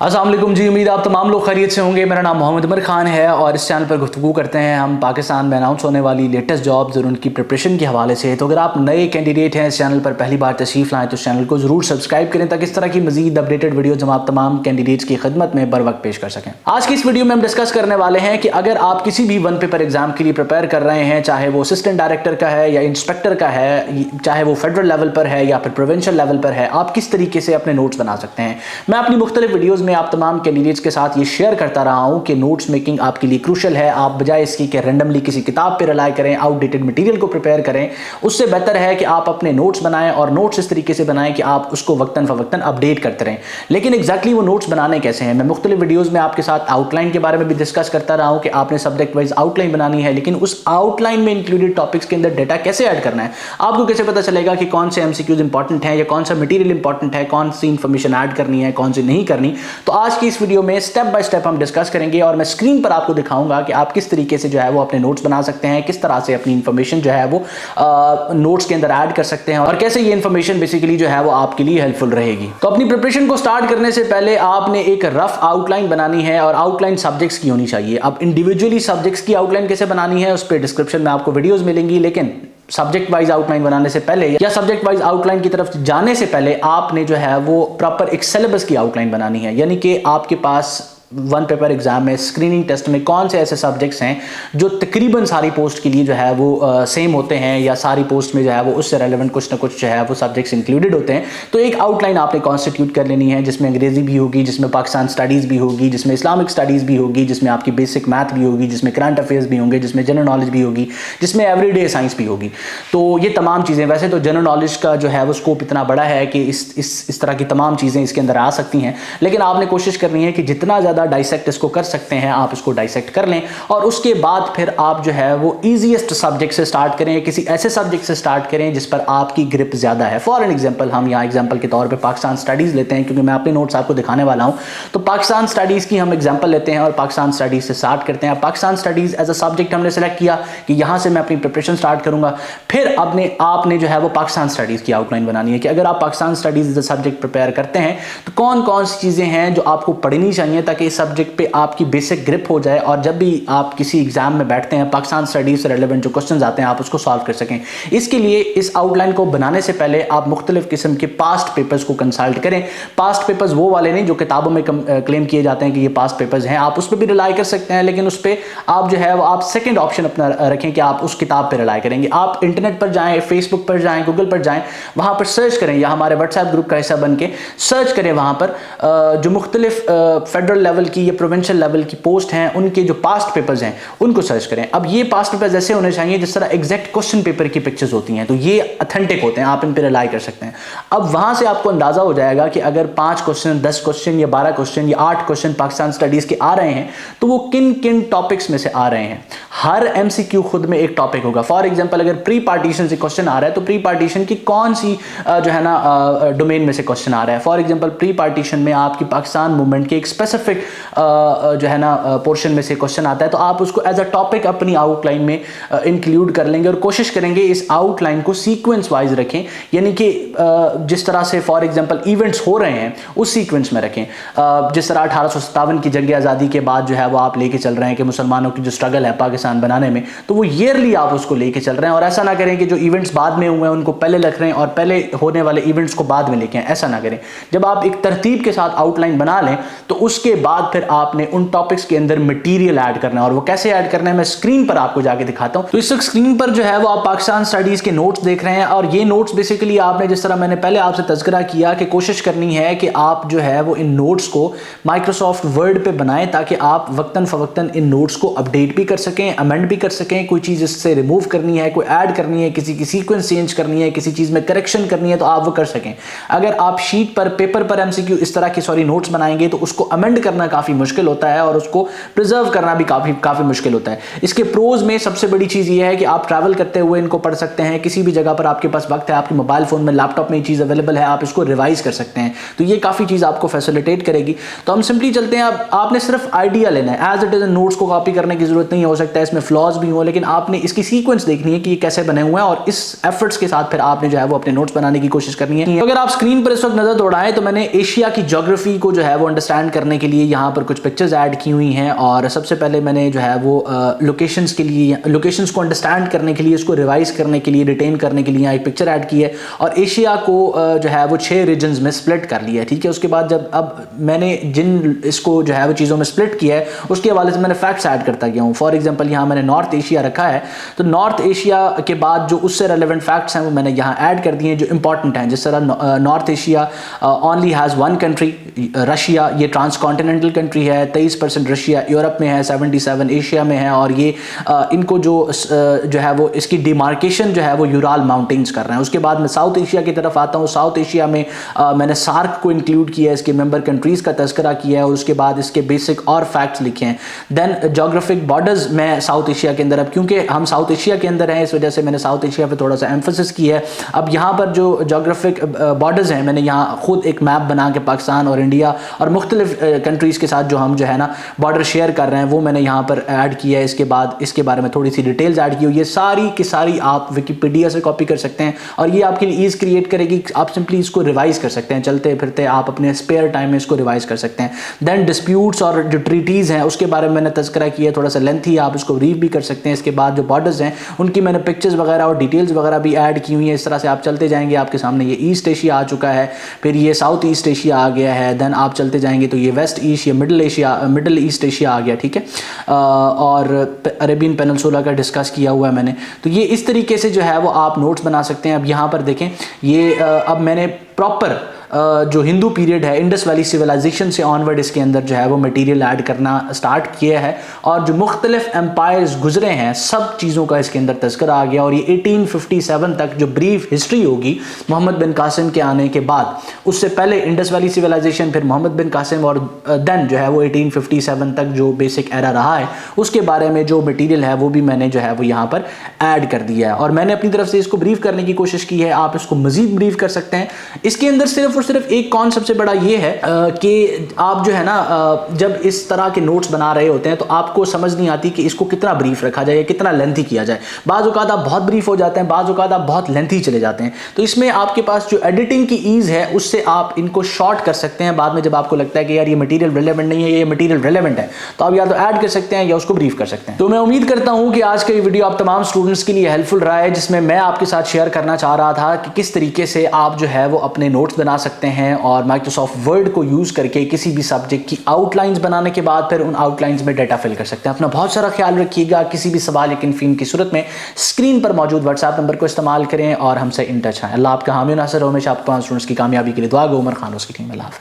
अस्सलाम वालेकुम जी, उम्मीद आप तमाम लोग खैरियत से होंगे। मेरा नाम मोहम्मद उमर खान है और इस चैनल पर गुफ्तगू करते हैं हम पाकिस्तान में अनाउंस होने वाली लेटेस्ट जॉब्स और उनकी प्रिपरेशन के हवाले से। तो अगर आप नए कैंडिडेट हैं, इस चैनल पर पहली बार तशरीफ़ लाएँ तो इस चैनल को ज़रूर सब्सक्राइब करें ताकि इस तरह की मज़ीद अपडेटेड वीडियोज़ हम आप तमाम कैंडिडेट्स की खिदमत में बर वक्त पेश कर सकें। आज की इस वीडियो में हम डिस्कस करने वाले हैं कि अगर आप किसी भी वन पेपर एग्जाम के लिए प्रिपेयर कर रहे हैं, चाहे वो असिस्टेंट डायरेक्टर का है या इंस्पेक्टर का है, चाहे वो फेडरल लेवल पर है या फिर प्रोविंशियल लेवल पर है, आप किस तरीके से अपने नोट्स बना सकते हैं। मैं अपनी मुख्तलिफ वीडियोज़ में आप तमाम कैंडिडेट्स के साथ ये शेयर करता रहा हूं कि नोट्स मेकिंग आपके लिए क्रूशल है। आप बजाय इसकी कि रैंडमली किसी किताब पे रिलाई करें, आउटडेटेड मटेरियल को प्रिपेयर करें, उससे बेहतर है कि आप अपने नोट्स बनाएं और नोट्स इस तरीके से बनाएं कि आप उसको वक्तन फवक्तन अपडेट करते रहें। लेकिन एग्जैक्टली वो नोट्स बनाने कैसे हैं, मैं मुख्तलिफ वीडियोज़ में आपके साथ आउटलाइन के बारे में भी डिस्कस करता रहा हूं कि आपने सब्जेक्ट वाइज आउटलाइन बनानी है, लेकिन उस आउटलाइन में इंक्लूडेड टॉपिक्स के अंदर डेटा कैसे ऐड करना है, आपको कैसे पता चलेगा कि कौन से एमसीक्यूज इंपॉर्टेंट है या कौन सा मटेरियल इंपॉर्टेंट है, कौन सी इंफॉर्मेशन ऐड करनी है, कौन सी नहीं करनी। तो आज की इस वीडियो में स्टेप बाय स्टेप हम डिस्कस करेंगे और मैं स्क्रीन पर आपको दिखाऊंगा कि आप किस तरीके से जो है वो अपने नोट्स बना सकते हैं, किस तरह से अपनी इंफॉर्मेशन जो है वो नोट्स के अंदर ऐड कर सकते हैं और कैसे ये इंफॉर्मेशन बेसिकली जो है वो आपके लिए हेल्पफुल रहेगी। तो अपनी प्रिपरेशन को स्टार्ट करने से पहले आपने एक रफ आउटलाइन बनानी है और आउटलाइन सब्जेक्ट्स की होनी चाहिए। अब इंडिविजुअली सब्जेक्ट्स की आउटलाइन कैसे बनानी है उस पर डिस्क्रिप्शन में आपको वीडियोज मिलेंगी, लेकिन सब्जेक्ट वाइज आउटलाइन बनाने से पहले या सब्जेक्ट वाइज आउटलाइन की तरफ जाने से पहले आपने जो है वो प्रॉपर एक सिलेबस की आउटलाइन बनानी है। यानी कि आपके पास वन पेपर एग्जाम में स्क्रीनिंग टेस्ट में कौन से ऐसे सब्जेक्ट्स हैं जो तकरीबन सारी पोस्ट के लिए जो है वो सेम होते हैं या सारी पोस्ट में जो है वो उससे रेलेवेंट कुछ ना कुछ जो है वो सब्जेक्ट्स इंक्लूडेड होते हैं। तो एक आउटलाइन आपने कॉन्स्टिट्यूट कर लेनी है जिसमें अंग्रेजी भी होगी, जिसमें पाकिस्तान स्टडीज़ भी होगी, जिसमें इस्लामिक स्टडीज़ भी होगी, जिसमें आपकी बेसिक मैथ भी होगी, जिसमें करंट अफेयर्स भी होंगे, जिसमें जनरल नॉलेज भी होगी, जिसमें एवरीडे साइंस भी होगी। तो ये तमाम चीज़ें, वैसे तो जनरल नॉलेज का जो है वो स्कोप इतना बड़ा है कि इस तरह की तमाम चीज़ें इसके अंदर आ सकती हैं, लेकिन आपने कोशिश करनी है कि जितना ज़्यादा डाइसेक्ट इसको कर सकते हैं आप इसको डाइसेक्ट कर लें और उसके बाद फिर आप जो है वो ईजीएस्ट सब्जेक्ट से स्टार्ट करें, किसी ऐसे सब्जेक्ट से स्टार्ट करें जिस पर आपकी ग्रिप ज्यादा है। फॉर एन एग्जांपल हम यहाँ एग्जांपल के तौर पे पाकिस्तान स्टडीज लेते हैं, क्योंकि मैं अपने नोट्स आपको दिखाने वाला हूँ। तो पाकिस्तान स्टडीज की हम एग्जांपल लेते हैं और पाकिस्तान स्टडीज से स्टार्ट करते हैं। Pakistan studies as a subject हमने सेलेक्ट किया कि यहाँ से मैं अपनी प्रिपरेशन स्टार्ट करूंगा। फिर आपने जो है वो पाकिस्तान स्टडीज की आउटलाइन बनानी है कि अगर आप Pakistan studies as a subject prepare करते हैं तो कौन कौन सी चीजें हैं जो आपको पढ़नी चाहिए ताकि इस सब्जेक्ट पे आपकी बेसिक ग्रिप हो जाए और जब भी आप किसी एग्जाम में बैठते हैं पाकिस्तान स्टडीज से रिलेवेंट जो क्वेश्चंस आते हैं आप उसको सॉल्व कर सकें। इसके लिए इस आउटलाइन को बनाने से पहले आप मुख्तलिफ किस्म के पास्ट पेपर्स को कंसल्ट करें। पास्ट पेपर्स वो वाले नहीं जो किताबों में क्लेम किए जाते हैं कि ये पास्ट पेपर्स हैं, आप उस पर भी रिलाई कर सकते हैं, लेकिन उस पर आप जो है वो आप सेकेंड ऑप्शन अपना रखें कि आप उस किताब पर रिलाई करेंगे। आप इंटरनेट पर जाएं, फेसबुक पर जाएं, गूगल पर जाएं, वहां पर सर्च करें या हमारे व्हाट्सएप ग्रुप का हिस्सा बन के सर्च करें। वहां पर जो मुख्तलिफ फेडरल लेवल की या प्रोविंशियल लेवल की पोस्ट हैं उनके जो पास्ट पेपर्स हैं उनको सर्च करें। अब ये पास्ट पेपर्स ऐसे होने चाहिए जिस तरह एग्जैक्ट क्वेश्चन पेपर की पिक्चर्स होती हैं, तो ये ऑथेंटिक होते हैं, आप इन पे रिलाई कर सकते हैं। अब वहां से आपको अंदाजा हो जाएगा कि अगर 5 क्वेश्चन, 10 क्वेश्चन या 12 क्वेश्चन या 8 क्वेश्चन पाकिस्तान स्टडीज के आ रहे हैं तो वो किन किन टॉपिक्स में से आ रहे हैं। हर एमसीक्यू खुद में एक टॉपिक होगा। फॉर एग्जांपल अगर प्री पार्टीशन से क्वेश्चन आ रहा है तो प्री पार्टीशन की कौन सी जो है ना डोमेन में से क्वेश्चन आ रहा है। फॉर एग्जांपल प्री पार्टीशन में आपकी पाकिस्तान मूवमेंट के एक स्पेसिफिक जो है ना पोर्शन में से क्वेश्चन आता है, तो आप उसको एज अ टॉपिक अपनी आउटलाइन में इंक्लूड कर लेंगे और कोशिश करेंगे इस आउटलाइन को सीक्वेंस वाइज रखें, यानी कि जिस तरह से फॉर एग्जांपल इवेंट्स हो रहे हैं उस सीक्वेंस में रखें। जिस तरह 1857 की जंग आज़ादी के बाद जो है वो आप लेके चल रहे हैं कि मुसलमानों की जो स्ट्रगल है पाकिस्तान बनाने में, तो वो ईयरली आप उसको लेके चल रहे हैं और ऐसा ना करें कि जो इवेंट्स बाद में हुए हैं उनको पहले रख रहे हैं और पहले होने वाले इवेंट्स को बाद में लेके आए, ऐसा ना करें। जब आप एक तरतीब के साथ आउटलाइन बना लें तो उसके बाद फिर आपने उन टॉपिक्स के अंदर मटीरियल ऐड करना है और वो कैसे ऐड करना है मैं स्क्रीन पर आपको जाके दिखाता हूं। तो इस वक्त स्क्रीन पर जो है वो आप पाकिस्तान स्टडीज के नोट्स देख रहे हैं और ये नोट्स बेसिकली आपने जिस तरह मैंने पहले आपसे तज़किरा किया कि कोशिश करनी है कि आप जो है वो इन नोट्स को माइक्रोसॉफ्ट वर्ड पे बनाएं ताकि आप वक्तन फवक्तन इन नोट्स को अपडेट भी कर सकें, अमेंड भी कर सकें। कोई चीज़ इससे रिमूव करनी है, कोई ऐड करनी है, किसी की सीक्वेंस चेंज करनी है, किसी चीज़ में करेक्शन करनी है तो आप वो कर सकें। अगर आप शीट पर पेपर पर एमसीक्यू इस तरह की नोट्स बनाएंगे तो उसको अमेंड करना کرنا کافی مشکل ہوتا ہے اور اس کو پرزرو کرنا بھی کافی مشکل ہوتا ہے. اس کے پروز میں سب سے بڑی چیز یہ ہے کہ آپ ٹریول کرتے ہوئے ان کو پڑھ سکتے ہیں, کسی بھی جگہ پر آپ کے پاس وقت ہے, آپ کے موبائل فون میں, لیپ ٹاپ میں یہ چیز اویلیبل ہے, آپ اس کو ریوائز کر سکتے ہیں, تو یہ کافی چیز آپ کو فیسیلیٹیٹ کرے گی. تو ہم سمپلی چلتے ہیں. اب آپ نے صرف آئیڈیا لینا ہے, ایز اٹ از نوٹس کو کاپی کرنے کی ضرورت نہیں, ہو سکتا ہے اس میں فلاز بھی ہوں, لیکن آپ نے اس کی سیکوینس دیکھنی ہے کہ یہ کیسے بنے ہوئے ہیں, اور اس ایفرٹس کے ساتھ پھر آپ نے جو ہے وہ اپنے نوٹس بنانے کی کوشش کرنی ہے. اگر آپ اسکرین پر اس وقت نظر دوڑائیں تو میں نے ایشیا کی جیوگرافی کو جو ہے وہ انڈرسٹینڈ کرنے کے لیے یہاں پر کچھ پکچرز ایڈ کی ہوئی ہیں, اور سب سے پہلے میں نے جو ہے وہ لوکیشنز کے لیے, لوکیشنز کو انڈرسٹینڈ کرنے کے لیے, اس کو ریوائز کرنے کے لیے, ریٹین کرنے کے لیے ایک پکچر ایڈ کی ہے, اور ایشیا کو جو ہے وہ 6 ریجنز میں سپلٹ کر لیا ہے. ٹھیک ہے, اس کے بعد جب اب میں نے جن اس کو جو ہے وہ چیزوں میں سپلٹ کیا ہے اس کے حوالے سے میں نے فیکٹس ایڈ کرتا گیا ہوں. فار ایگزامپل یہاں میں نے نارتھ ایشیا رکھا ہے, تو نارتھ ایشیا کے بعد جو اس سے ریلیونٹ فیکٹس ہیں وہ میں نے یہاں ایڈ کر دیے ہیں جو امپورٹنٹ ہیں. جس طرح north Asia only has one country, Russia, یہ ٹرانس کانٹیننٹل کنٹری ہے, 23% رشیا یورپ میں ہے, 77 ایشیا میں ہے, اور یہ ان کو جو ہے وہ اس کی ڈیمارکیشن جو ہے وہ یورال ماؤنٹینز کر رہے ہیں. اس کے بعد میں ساؤتھ ایشیا کی طرف آتا ہوں. ساؤتھ ایشیا میں میں نے سارک کو انکلوڈ کیا ہے, اس کے ممبر کنٹریز کا تذکرہ کیا ہے, اور اس کے بعد اس کے بیسک اور فیکٹس لکھے ہیں. دین جیوگرافک بارڈرز میں ساؤتھ ایشیا کے اندر, اب کیونکہ ہم ساؤتھ ایشیا کے اندر ہیں اس وجہ سے میں نے ساؤتھ ایشیا پہ تھوڑا سا ایمفسس کیا ہے. اب یہاں پر جو جیوگرافک بارڈرز ہیں میں نے یہاں خود ایک میپ بنا کے پاکستان اور انڈیا اور مختلف کنٹریز کے ساتھ جو ہم جو ہے نا بارڈر شیئر کر رہے ہیں وہ میں نے یہاں پر ایڈ کیا ہے. اس کے بعد اس کے بارے میں تھوڑی سی ڈیٹیلز ایڈ کی ہوئی. یہ ساری کی ساری آپ وکیپیڈیا سے کاپی کر سکتے ہیں, اور یہ آپ کے لیے ایز کریٹ کرے گی. آپ سمپلی اس کو ریوائز کر سکتے ہیں, چلتے پھرتے آپ اپنے اسپیئر ٹائم میں اس کو ریوائز کر سکتے ہیں. دین ڈسپیوٹس اور جو ٹریٹیز ہیں اس کے بارے میں نے تذکرہ کیا ہے, تھوڑا سا لینتھی, آپ اس کو ریڈ بھی کر سکتے ہیں. اس کے بعد جو بارڈرز ہیں ان کی میں نے پکچرز وغیرہ اور ڈیٹیلز وغیرہ بھی ایڈ کی ہوئی ہیں. اس طرح سے آپ چلتے جائیں گے, آپ کے سامنے یہ ایسٹ ایشیا آ چکا ہے, پھر یہ ساؤتھ ایسٹ ایشیا آ گیا ہے, دین آپ چلتے جائیں گے تو یہ west Asia, middle east Asia آ گیا. ٹھیک ہے, اور عربین پیننسولا کا ڈسکس کیا ہوا ہے میں نے. تو یہ اس طریقے سے جو ہے وہ آپ نوٹس بنا سکتے ہیں. اب یہاں پر دیکھیں, یہ اب میں نے پراپر جو ہندو پیریڈ ہے انڈس ویلی سویلائزیشن سے آنورڈ اس کے اندر جو ہے وہ مٹیریل ایڈ کرنا سٹارٹ کیا ہے, اور جو مختلف امپائرز گزرے ہیں سب چیزوں کا اس کے اندر تذکرہ آ گیا. اور یہ 1857 تک جو بریف ہسٹری ہوگی محمد بن قاسم کے آنے کے بعد, اس سے پہلے انڈس ویلی سویلائزیشن, پھر محمد بن قاسم, اور دین جو ہے وہ 1857 تک جو بیسک ایرا رہا ہے اس کے بارے میں جو مٹیریل ہے وہ بھی میں نے جو ہے وہ یہاں پر ایڈ کر دیا ہے. اور میں نے اپنی طرف سے اس کو بریف کرنے کی کوشش کی ہے, آپ اس کو مزید بریف کر سکتے ہیں. اس کے اندر صرف صرف ایک کانسیپٹ سے بڑا یہ ہے کہ آپ جو ہے نا جب اس طرح کے نوٹس بنا رہے ہوتے ہیں تو آپ کو سمجھ نہیں آتی کہ اس کو کتنا بریف رکھا جائے یا کتنا لینتھی کیا جائے. بعض اوقات آپ بہت بریف ہو جاتے ہیں, بعض اوقات آپ بہت لینتھی چلے جاتے ہیں. تو اس میں آپ کے پاس جو ایڈیٹنگ کی ایز ہے اس سے آپ ان کو شارٹ کر سکتے ہیں. بعد میں جب آپ کو لگتا ہے کہ یار یہ مٹیریل ریلیونٹ نہیں ہے, یہ مٹیریل ریلیونٹ ہے, تو آپ یا تو ایڈ کر سکتے ہیں یا اس کو بریف کر سکتے ہیں. تو میں امید کرتا ہوں کہ آج کا یہ ویڈیو آپ تمام اسٹوڈنٹس کے لیے ہیلپ فل رہا ہے, جس میں میں آپ کے ساتھ شیئر کرنا چاہ رہا تھا کہ کس طریقے سے آپ جو ہے وہ اپنے نوٹس بنا سکتے ہیں, اور مائکروسافٹ ورڈ کو یوز کر کے کسی بھی سبجیکٹ کی آؤٹ لائنز بنانے کے بعد پھر ان آؤٹ لائنز میں ڈیٹا فل کر سکتے ہیں. اپنا بہت سارا خیال رکھیے گا. کسی بھی سوال یا کنفیوژن کی صورت میں اسکرین پر موجود واٹس ایپ نمبر کو استعمال کریں اور ہم سے ان ٹچ ہیں. اللہ آپ کا حامی و ناصر ہو. ہمیشہ آپ تمام اسٹوڈنٹس کی کامیابی کے لیے دعا گو. عمر خان اس کی ٹیم. اللہ حافظ.